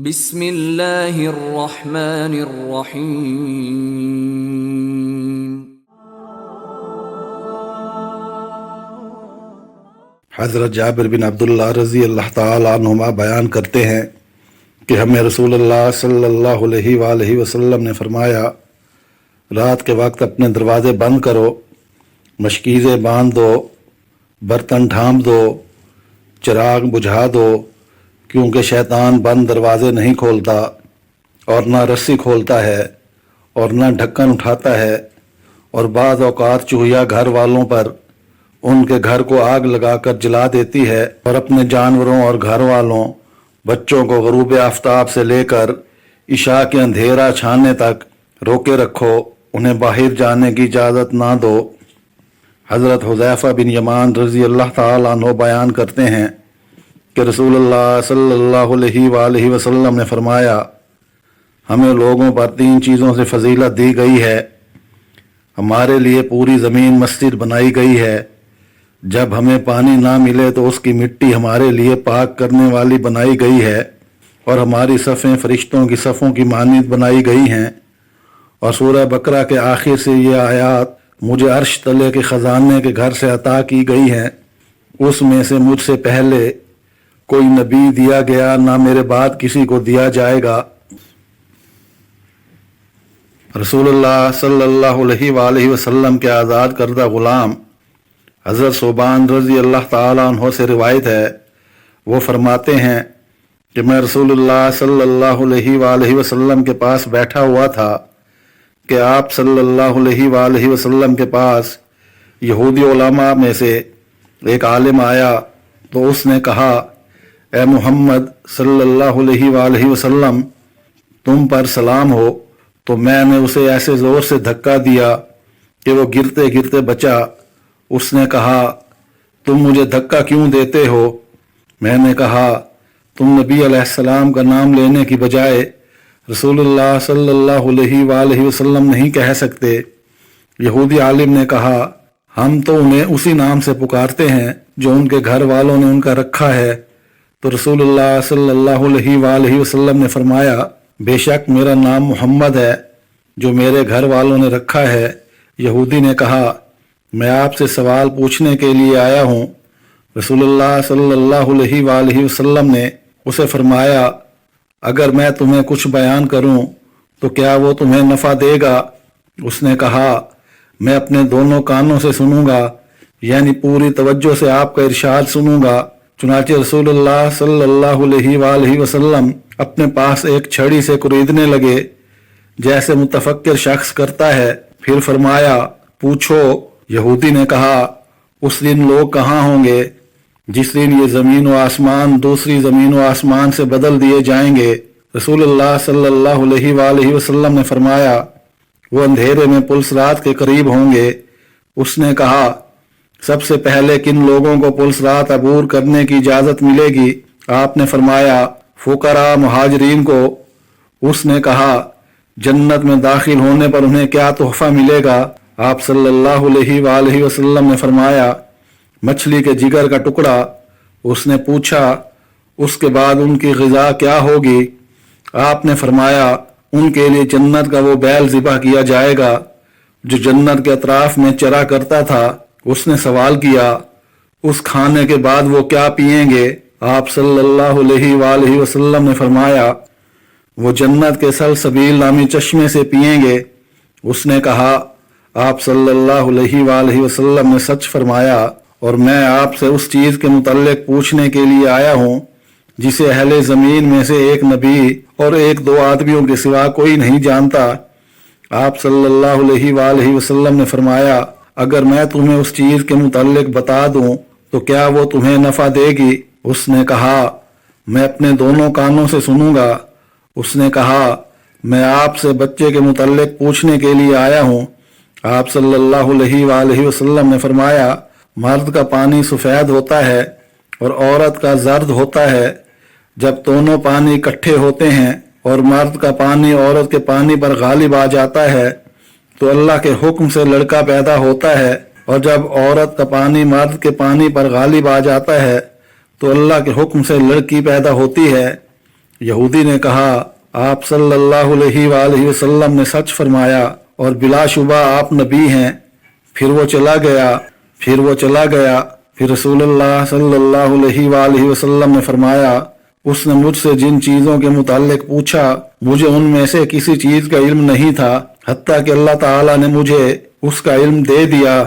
بسم اللہ الرحمن الرحیم۔ حضرت جابر بن عبداللہ رضی اللہ تعالی عنہما بیان کرتے ہیں کہ ہمیں رسول اللہ صلی اللہ علیہ وآلہ وسلم نے فرمایا، رات کے وقت اپنے دروازے بند کرو، مشکیزیں باندھ دو، برتن ڈھانپ دو، چراغ بجھا دو، کیونکہ شیطان بند دروازے نہیں کھولتا اور نہ رسی کھولتا ہے اور نہ ڈھکن اٹھاتا ہے، اور بعض اوقات چوہیا گھر والوں پر ان کے گھر کو آگ لگا کر جلا دیتی ہے، اور اپنے جانوروں اور گھر والوں بچوں کو غروب آفتاب سے لے کر عشاء کے اندھیرا چھانے تک روکے رکھو، انہیں باہر جانے کی اجازت نہ دو۔ حضرت حذیفہ بن یمان رضی اللہ تعالیٰ عنہ بیان کرتے ہیں کہ رسول اللہ صلی اللہ علیہ وآلہ وسلم نے فرمایا، ہمیں لوگوں پر 3 چیزوں سے فضیلت دی گئی ہے۔ ہمارے لیے پوری زمین مسجد بنائی گئی ہے، جب ہمیں پانی نہ ملے تو اس کی مٹی ہمارے لیے پاک کرنے والی بنائی گئی ہے، اور ہماری صفیں فرشتوں کی صفوں کی مانند بنائی گئی ہیں، اور سورہ بقرہ کے آخر سے یہ آیات مجھے عرش تلے کے خزانے کے گھر سے عطا کی گئی ہیں، اس میں سے مجھ سے پہلے کوئی نبی دیا گیا، نہ میرے بعد کسی کو دیا جائے گا۔ رسول اللہ صلی اللہ علیہ وآلہ وسلم کے آزاد کردہ غلام حضرت ثوبان رضی اللہ تعالیٰ عنہ سے روایت ہے، وہ فرماتے ہیں کہ میں رسول اللہ صلی اللہ علیہ وآلہ وسلم کے پاس بیٹھا ہوا تھا کہ آپ صلی اللہ علیہ وآلہ وسلم کے پاس یہودی علماء میں سے ایک عالم آیا، تو اس نے کہا، اے محمد صلی اللہ علیہ وآلہ وسلم، تم پر سلام ہو۔ تو میں نے اسے ایسے زور سے دھکا دیا کہ وہ گرتے گرتے بچا۔ اس نے کہا، تم مجھے دھکا کیوں دیتے ہو؟ میں نے کہا، تم نبی علیہ السلام کا نام لینے کی بجائے رسول اللہ صلی اللہ علیہ وآلہ وسلم نہیں کہہ سکتے۔ یہودی عالم نے کہا، ہم تو انہیں اسی نام سے پکارتے ہیں جو ان کے گھر والوں نے ان کا رکھا ہے۔ تو رسول اللہ صلی اللہ علیہ وآلہ وسلم نے فرمایا، بے شک میرا نام محمد ہے جو میرے گھر والوں نے رکھا ہے۔ یہودی نے کہا، میں آپ سے سوال پوچھنے کے لیے آیا ہوں۔ رسول اللہ صلی اللہ علیہ وآلہ وسلم نے اسے فرمایا، اگر میں تمہیں کچھ بیان کروں تو کیا وہ تمہیں نفع دے گا؟ اس نے کہا، میں اپنے دونوں کانوں سے سنوں گا، یعنی پوری توجہ سے آپ کا ارشاد سنوں گا۔ چنانچہ رسول اللہ صلی اللہ علیہ وآلہ وسلم اپنے پاس ایک چھڑی سے کوریدنے لگے جیسے متفکر شخص کرتا ہے، پھر فرمایا، پوچھو۔ یہودی نے کہا، اس دن لوگ کہاں ہوں گے جس دن یہ زمین و آسمان دوسری زمین و آسمان سے بدل دیے جائیں گے؟ رسول اللہ صلی اللہ علیہ وآلہ وسلم نے فرمایا، وہ اندھیرے میں پلس رات کے قریب ہوں گے۔ اس نے کہا، سب سے پہلے کن لوگوں کو پلس رات عبور کرنے کی اجازت ملے گی؟ آپ نے فرمایا، فقراء مہاجرین کو۔ اس نے کہا، جنت میں داخل ہونے پر انہیں کیا تحفہ ملے گا؟ آپ صلی اللہ علیہ وآلہ وسلم نے فرمایا، مچھلی کے جگر کا ٹکڑا۔ اس نے پوچھا، اس کے بعد ان کی غذا کیا ہوگی؟ آپ نے فرمایا، ان کے لیے جنت کا وہ بیل ذبح کیا جائے گا جو جنت کے اطراف میں چرا کرتا تھا۔ اس نے سوال کیا، اس کھانے کے بعد وہ کیا پئیں گے؟ آپ صلی اللہ علیہ وآلہ وسلم نے فرمایا، وہ جنت کے سلسبیل نامی چشمے سے پئیں گے۔ اس نے کہا، آپ صلی اللہ علیہ وآلہ وسلم نے سچ فرمایا، اور میں آپ سے اس چیز کے متعلق پوچھنے کے لیے آیا ہوں جسے اہل زمین میں سے ایک نبی اور 1-2 آدمیوں کے سوا کوئی نہیں جانتا۔ آپ صلی اللہ علیہ وآلہ وسلم نے فرمایا، اگر میں تمہیں اس چیز کے متعلق بتا دوں تو کیا وہ تمہیں نفع دے گی؟ اس نے کہا، میں اپنے دونوں کانوں سے سنوں گا۔ اس نے کہا، میں آپ سے بچے کے متعلق پوچھنے کے لیے آیا ہوں۔ آپ صلی اللہ علیہ وآلہ وسلم نے فرمایا، مرد کا پانی سفید ہوتا ہے اور عورت کا زرد ہوتا ہے۔ جب دونوں پانی اکٹھے ہوتے ہیں اور مرد کا پانی عورت کے پانی پر غالب آ جاتا ہے تو اللہ کے حکم سے لڑکا پیدا ہوتا ہے، اور جب عورت کا پانی مرد کے پانی پر غالب آ جاتا ہے تو اللہ کے حکم سے لڑکی پیدا ہوتی ہے۔ یہودی نے کہا آپ صلی اللہ علیہ وآلہ وسلم نے سچ فرمایا اور بلا شبہ آپ نبی ہیں۔ پھر وہ چلا گیا۔ پھر رسول اللہ صلی اللہ علیہ وآلہ وسلم نے فرمایا اس نے مجھ سے جن چیزوں کے متعلق پوچھا مجھے ان میں سے کسی چیز کا علم نہیں تھا حتیٰ کہ اللہ تعالیٰ نے مجھے اس کا علم دے دیا۔